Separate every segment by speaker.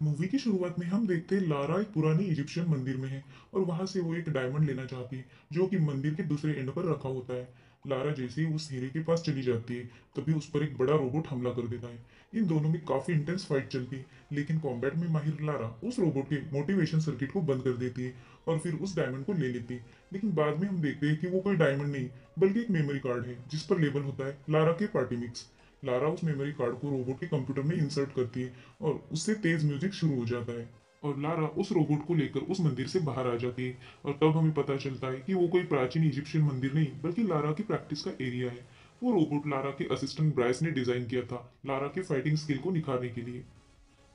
Speaker 1: Movie की शुरुआत में हम देखते हैं लारा एक पुरानी इजिप्शियन मंदिर में है और वहां से वो एक डायमंड लेना चाहती है जो कि मंदिर के दूसरे एंड पर रखा होता है। लारा जैसे ही उस हीरे के पास चली जाती है तभी उस पर एक बड़ा रोबोट हमला कर देता है। इन दोनों में काफी इंटेंस फाइट चलती है, लेकिन कॉम्बैट में माहिर लारा उस रोबोट के मोटिवेशन सर्किट को बंद कर देती है और फिर उस डायमंड को ले लेती है। लेकिन बाद में हम देखते हैं कि वो कोई डायमंड नहीं बल्कि एक मेमोरी कार्ड है जिस पर लेबल होता है लारा के पार्टी मिक्स। लारा उस मेमोरी कार्ड को रोबोट के कंप्यूटर में इंसर्ट करती है और उससे तेज म्यूजिक शुरू हो जाता है और लारा उस रोबोट को लेकर उस मंदिर से बाहर आ जाती है। और तब हमें पता चलता है कि वो कोई प्राचीन इजिप्शियन मंदिर नहीं बल्कि लारा की प्रैक्टिस का एरिया है। वो रोबोट लारा के असिस्टेंट ब्राइस ने डिजाइन किया था लारा के फाइटिंग स्किल को निखारने के लिए।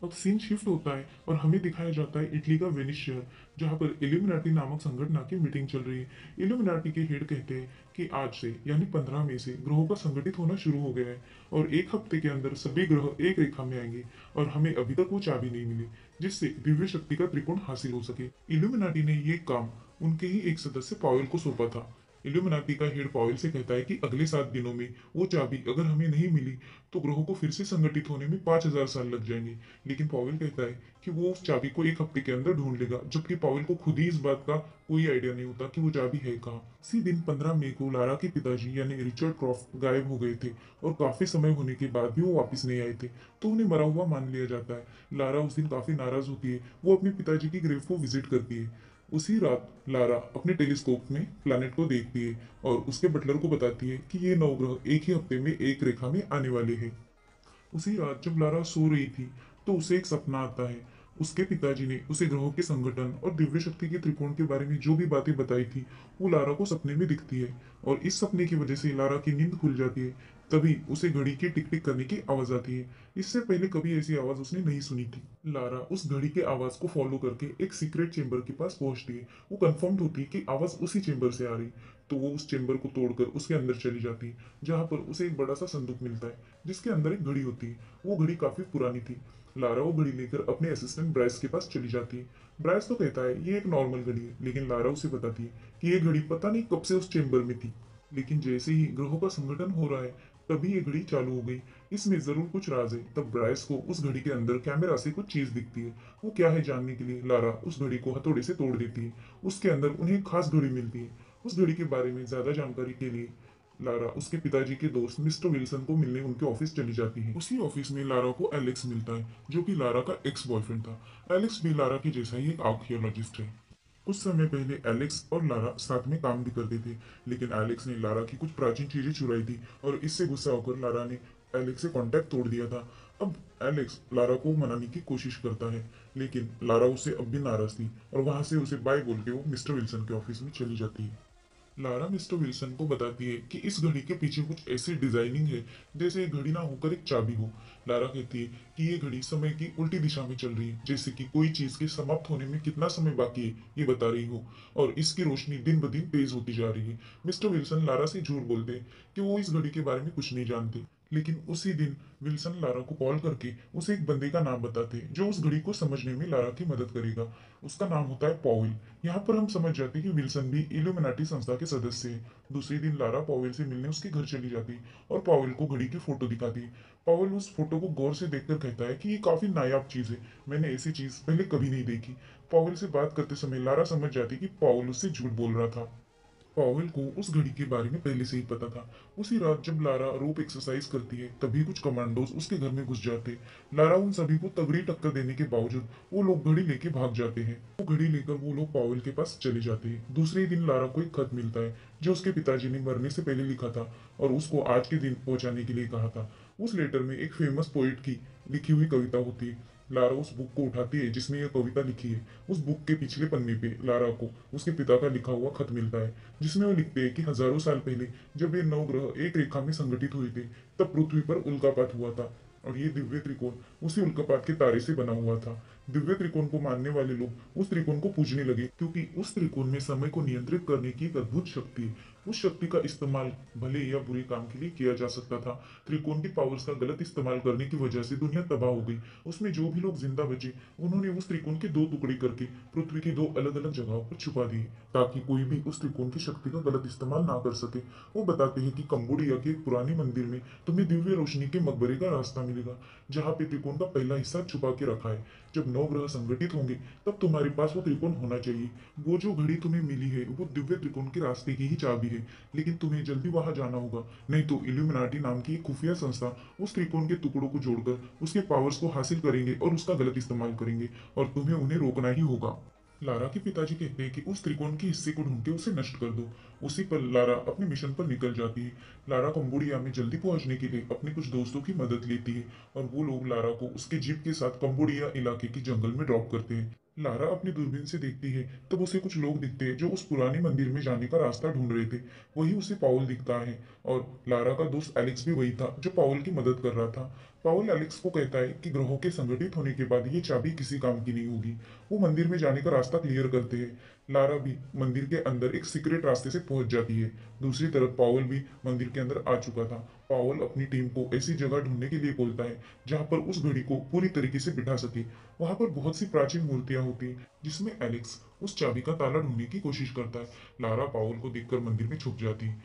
Speaker 1: अब सीन शिफ्ट होता है और हमें दिखाया जाता है इटली का वेनिस शहर, जहाँ पर इल्यूमिनाटी नामक संगठन की मीटिंग चल रही है। इल्यूमिनाटी के हेड कहते हैं कि आज से यानी 15 मई से ग्रहों का संगठित होना शुरू हो गया है और एक हफ्ते के अंदर सभी ग्रह एक रेखा में आएंगे और हमें अभी तक वो चाबी नहीं मिली जिससे दिव्य शक्ति का त्रिकोण हासिल हो सके। इल्यूमिनाटी ने ये काम उनके ही एक सदस्य पावेल को सौंपा था। इल्यूमिनाटी का हेड पावेल से कहता है कि अगले 7 दिनों में वो चाबी अगर हमें नहीं मिली तो ग्रहों को फिर से संगठित होने में 5,000 साल लग जाएंगे। लेकिन पावेल कहता है कि वो उस चाबी को एक हफ्ते के अंदर ढूंढ लेगा, जबकि पावेल को खुद ही इस बात का कोई आइडिया नहीं होता कि वो चाबी है कहाँ। इसी दिन 15 मई को लारा के पिताजी यानी रिचर्ड क्रॉफ्ट गायब हो गए थे और काफी समय होने के बाद भी वो वापस नहीं आए थे, तो उन्हें मरा हुआ मान लिया जाता है। लारा उस दिन काफी नाराज होती है, वो अपने पिताजी की ग्रेव को विजिट करती है। उसी रात लारा अपने टेलीस्कोप में प्लैनेट को देखती है और उसके बटलर को बताती है कि ये 9 ग्रह एक ही हफ्ते में एक रेखा में आने वाले हैं। उसी रात जब लारा सो रही थी तो उसे एक सपना आता है। उसके पिताजी ने उसे ग्रहों के संगठन और दिव्य शक्ति के त्रिकोण के बारे में जो भी बातें बताई थी वो लारा को सपने में दिखती है और इस सपने की वजह से लारा की नींद खुल जाती है। तभी उसे घड़ी की टिक टिक करने की आवाज आती है। इससे पहले कभी ऐसी आवाज उसने नहीं सुनी थी। लारा उस घड़ी के आवाज को फॉलो करके एक सीक्रेट चेंबर के पास पहुंचती है। वो कंफर्म होती है कि आवाज उसी चेंबर से आ रही, तो वो उस चेंबर को तोड़कर उसके अंदर चली जाती है, जहां पर उसे एक बड़ा सा संदूक मिलता है जिसके अंदर एक घड़ी होती है। वो घड़ी काफी पुरानी थी। लारा वो घड़ी लेकर अपने असिस्टेंट ब्राइस के पास चली जाती है। ब्राइस तो कहता है ये एक नॉर्मल घड़ी है, लेकिन लारा उसे बताती है कि ये घड़ी पता नहीं कब से उस चेंबर में थी। लेकिन जैसे ही ग्रहों का संगठन हो रहा है तभी ये घड़ी चालू हो गई। इसमें जरूर कुछ राज है। तब ब्राइस को उस घड़ी के अंदर कैमरा से कुछ चीज दिखती है। वो क्या है जानने के लिए लारा उस घड़ी को हथौड़े से तोड़ देती है। उसके अंदर उन्हें एक खास घड़ी मिलती है। उस घड़ी के बारे में ज्यादा जानकारी के लिए लारा उसके पिताजी के दोस्त मिस्टर विल्सन को मिलने उनके ऑफिस चली जाती है। उसी ऑफिस में लारा को एलेक्स मिलता है जो कि लारा का एक्स बॉयफ्रेंड था। एलेक्स भी लारा की जैसा ही एक आर्कियोलॉजिस्ट है। कुछ समय पहले एलेक्स और लारा साथ में काम भी करते थे, लेकिन एलेक्स ने लारा की कुछ प्राचीन चीजें चुराई थी और इससे गुस्सा होकर लारा ने एलेक्स से कांटेक्ट तोड़ दिया था। अब एलेक्स लारा को मनाने की कोशिश करता है, लेकिन लारा उससे अब भी नाराज थी और वहां से उसे बाय बोल के वो मिस्टर विल्सन के ऑफिस में चली जाती है। लारा मिस्टर विल्सन को बताती है कि इस घड़ी के पीछे कुछ ऐसी डिजाइनिंग है जैसे ये घड़ी ना होकर एक चाबी हो। लारा कहती है कि ये घड़ी समय की उल्टी दिशा में चल रही है, जैसे कि कोई चीज के समाप्त होने में कितना समय बाकी है ये बता रही हो, और इसकी रोशनी दिन ब दिन तेज होती जा रही है। मिस्टर विल्सन लारा से झूठ बोलते हैं कि वो इस घड़ी के बारे में कुछ नहीं जानते, लेकिन उसी दिन विल्सन लारा को कॉल करके उसे एक बंदे का नाम बताते हैं जो उस घड़ी को समझने में लारा की मदद करेगा। उसका नाम होता है पॉवेल। यहाँ पर हम समझ जाते हैं कि विल्सन भी इल्यूमिनाटी संस्था के सदस्य है। दूसरे दिन लारा पॉवेल से मिलने उसके घर चली जाती और पॉवेल को घड़ी की फोटो दिखाती। पॉवेल उस फोटो को गौर से देखकर कहता है कि ये काफी नायाब चीज है, मैंने ऐसी चीज पहले कभी नहीं देखी। पॉवेल से बात करते समय लारा समझ जाती कि पॉवेल उससे झूठ बोल रहा था। पावेल को उस घड़ी के बारे में पहले से ही पता था। उसी रात जब लारा रोप एक्सरसाइज करती है तभी कुछ कमांडोज उसके घर में घुस जाते। लारा उन सभी को तगड़ी टक्कर देने के बावजूद वो लोग घड़ी लेके भाग जाते हैं। वो घड़ी लेकर वो लोग पावेल के पास चले जाते हैं। दूसरे ही दिन लारा को एक खत मिलता है जो उसके पिताजी ने मरने से पहले लिखा था और उसको आज के दिन पहुंचाने के लिए कहा था। उस लेटर में एक फेमस पोइट की लिखी हुई कविता होती है। लारा उस बुक को उठाती है जिसमें यह कविता लिखी है। उस बुक के पिछले पन्ने पे लारा को उसके पिता का लिखा हुआ खत मिलता है जिसमें वो लिखते हैं कि हजारों साल पहले जब ये 9 ग्रह एक रेखा में संगठित हुए थे तब पृथ्वी पर उल्कापात हुआ था और ये दिव्य त्रिकोण उसी उल्कापात के तारे से बना हुआ था। दिव्य त्रिकोण को मानने वाले लोग उस त्रिकोण को पूजने लगे, क्योंकि उस त्रिकोण में समय को नियंत्रित करने की एक अद्भुत शक्ति है। उस शक्ति का इस्तेमाल भले या बुरे काम के लिए किया जा सकता था। त्रिकोण की पावर्स का गलत इस्तेमाल करने की वजह से दुनिया तबाह हो गई। उसमें जो भी लोग जिंदा बचे, उन्होंने उस त्रिकोण के दो टुकड़े करके पृथ्वी की दो अलग अलग जगहों पर छुपा दिए, ताकि कोई भी उस त्रिकोण की शक्ति का गलत इस्तेमाल ना कर सके। वो बताते हैं कि कंबोडिया के एक पुराने मंदिर में तुम्हें दिव्य रोशनी के मकबरे का रास्ता मिलेगा, जहाँ पे त्रिकोण का पहला हिस्सा छुपा के रखा है। जब 9 ग्रह संगठित होंगे, तब तुम्हारे पास वो त्रिकोण होना चाहिए। वो जो घड़ी तुम्हें मिली है, वो दिव्य त्रिकोण के रास्ते की ही चाबी है, लेकिन तुम्हें जल्दी वहां जाना होगा, नहीं तो इल्यूमिनाटी नाम की एक खुफिया संस्था उस त्रिकोण के टुकड़ों को जोड़कर उसके पावर्स को हासिल करेंगे और उसका गलत इस्तेमाल करेंगे, और तुम्हें उन्हें रोकना ही होगा। लारा के पिताजी कहते हैं कि उस त्रिकोण के हिस्से को ढूंढ के उसे नष्ट कर दो। उसी पर लारा अपने मिशन पर निकल जाती है। लारा कंबोडिया में जल्दी पहुंचने के लिए अपने कुछ दोस्तों की मदद लेती है, और वो लोग लारा को उसके जीप के साथ कंबोडिया इलाके की जंगल में ड्रॉप करते हैं। लारा अपनी दूरबीन से देखती है, तब उसे कुछ लोग दिखते हैं जो उस पुराने मंदिर में जाने का रास्ता ढूंढ रहे थे। वही उसे पाउल दिखता है, और लारा का दोस्त एलेक्स भी वही था जो पाउल की मदद कर रहा था। पाउल एलेक्स को कहता है कि ग्रहों के संगठित होने के बाद ये चाबी किसी काम की नहीं होगी। वो मंदिर में जाने का रास्ता क्लियर करते हैं। लारा भी मंदिर के अंदर एक सीक्रेट रास्ते से पहुंच जाती है। दूसरी तरफ पावल भी मंदिर के अंदर आ चुका था। पावल अपनी टीम को ऐसी जगह ढूंढने के लिए बोलता है जहां पर उस घड़ी को पूरी तरीके से बिठा सके। वहां पर बहुत सी प्राचीन मूर्तियां होती हैं, जिसमें एलेक्स उस चाबी का ताला ढूंढने की कोशिश करता है। लारा पावल को देखकर मंदिर में छुप जाती है।